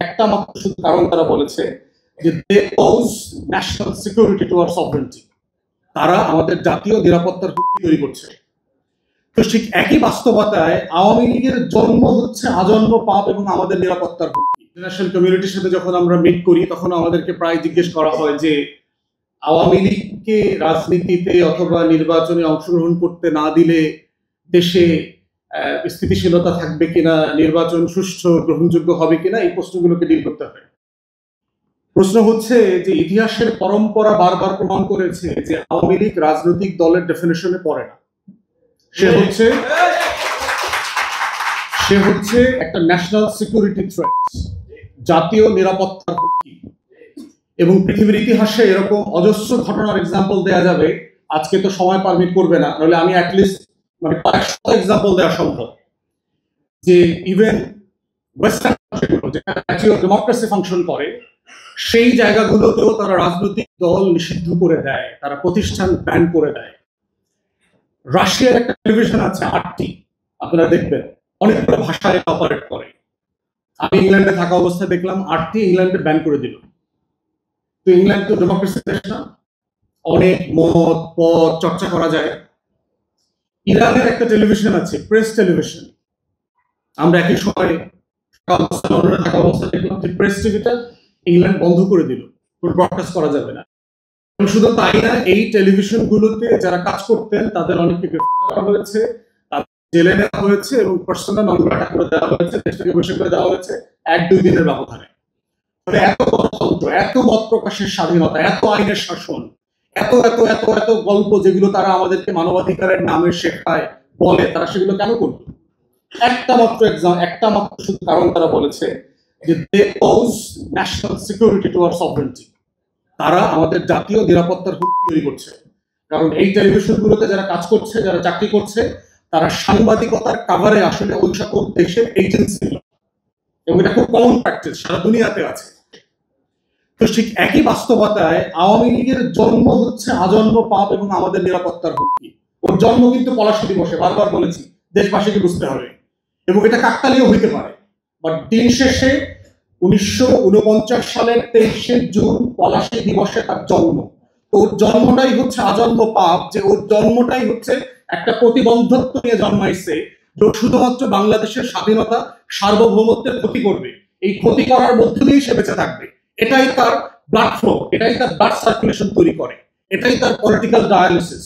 একটা মাত্র শুধু কারণ তারা বলেছে যে they pose national security to our sovereignty, তারা আমাদের জাতীয় নিরাপত্তার হুমকি তৈরি করছে। তো ঠিক একই বাস্তবতায় আওয়ামী লীগের জন্ম হচ্ছে আজন্ম পাপ এবং আমাদের নিরাপত্তার হুমকি। ইন্টারন্যাশনাল কমিউনিটির সাথে যখন আমরা মিট করি তখন আমাদেরকে প্রায় জিজ্ঞেস করা হয় যে আওয়ামী লীগকে রাজনীতিতে অথবা নির্বাচনে অংশগ্রহণ করতে না দিলে দেশে স্থিতিশীলতা থাকবে কিনা, নির্বাচন সুষ্ঠু গ্রহণযোগ্য হবে কিনা, এই প্রশ্নগুলোকে ডিল করতে হয়। প্রশ্ন হচ্ছে যে ইতিহাসের পরম্পরা বারবার প্রমাণ করেছে যে আওয়ামী লীগ রাজনৈতিক দলের ডেফিনেশনে পড়ে না। সে হচ্ছে একটা ন্যাশনাল সিকিউরিটি থ্রেট, জাতীয় নিরাপত্তার হুমকি। এবং পৃথিবীর ইতিহাসে এরকম অজস্র ঘটনার এক্সাম্পল দেওয়া যাবে, আজকে তো সময় পারমিট করবে না, নাহলে আমি অ্যাটলিস্ট মানে কয়েকশো এক্সাম্পল দেওয়া সম্ভব। যে ইভেন ওয়েস্টার্ন কান্ট্রিগুলো যেখানে ডেমোক্রেসি ফাংশন করে সেই জায়গাগুলোতেও তারা রাজনৈতিক দল নিষিদ্ধ করে দেয়, তারা প্রতিষ্ঠান ব্যান করে দেয়। রাশিয়ার একটা টেলিভিশন আছে আরটি, আপনারা দেখবেন, অনেকগুলো ভাষায় অপারেট করে। আমি ইংল্যান্ডে থাকা অবস্থায় দেখলাম আরটি ইংল্যান্ডে ব্যান করে দিল। তো ইংল্যান্ড তো ডেমোক্রেসি দেশ না, অনেক মত পথ চর্চা করা যায়। ইরানের একটা টেলিভিশন আছে, প্রেস টেলিভিশন, আমরা একই সময় থাকা অবস্থায় দেখলাম যে প্রেস টিভিটা ইংল্যান্ড বন্ধ করে দিল, ব্রডকাস্ট করা যাবে না। শুধু তাই না, এই টেলিভিশন গুলোতে যারা কাজ করতেন তাদের অনেককে গ্রেফতার করা হয়েছে, তাদের জেলে নেওয়া হয়েছে এবং পার্সোনাল নমিনেট করে দেওয়া হয়েছে, দেশ থেকে বসে করে দেওয়া হয়েছে 1-2 দিনের ব্যবধানে। এত গণতন্ত্র, এত মত প্রকাশের স্বাধীনতা, এত আইনের শাসন, এত এত এত এত গল্প যেগুলো তারা আমাদেরকে মানবাধিকারের নামে শেখায় বলে, তারা সেগুলো কেন করবে? একটা মাত্র শুধু কারণ তারা বলেছে যে they pose national security to our sovereignty, তারা আমাদের জাতীয় নিরাপত্তার হুমকি তৈরি করছে। কারণ এই টেলিভিশনগুলোতে যারা কাজ করছে, যারা চাকরি করছে, তারা সাংবাদিকতার কাভারে আসলে ওই সকল দেশের এজেন্সি, এবং এটা খুব কমন প্র্যাকটিস, সারা দুনিয়াতে আছে। তো ঠিক একই বাস্তবতায় আওয়ামী লীগের জন্ম হচ্ছে আজন্ম পাপ এবং আমাদের নিরাপত্তার হুমকি। ওর জন্ম কিন্তু পলাশী দিবসে, বারবার বলেছি, দেশবাসীকে বুঝতে হবে। এবং এটা কাকতালীয় হইতে পারে, বাট দিন শেষে 1949 সালের 23শে জুন পলাশী দিবসে তার জন্ম। তো ওর জন্মটাই হচ্ছে আজন্ম পাপ, যে ওর জন্মটাই হচ্ছে একটা প্রতিবন্ধত্ব নিয়ে জন্মাইছে, যে শুধুমাত্র বাংলাদেশের স্বাধীনতা সার্বভৌমত্বের ক্ষতি করবে, এই ক্ষতি করার মধ্য দিয়েই সে বেঁচে থাকবে। এটাই তার ব্লাড ফ্লো, এটাই তার ব্লাড সার্কুলেশন তৈরি করে, এটাই তার পলিটিক্যাল ডায়ালিসিস।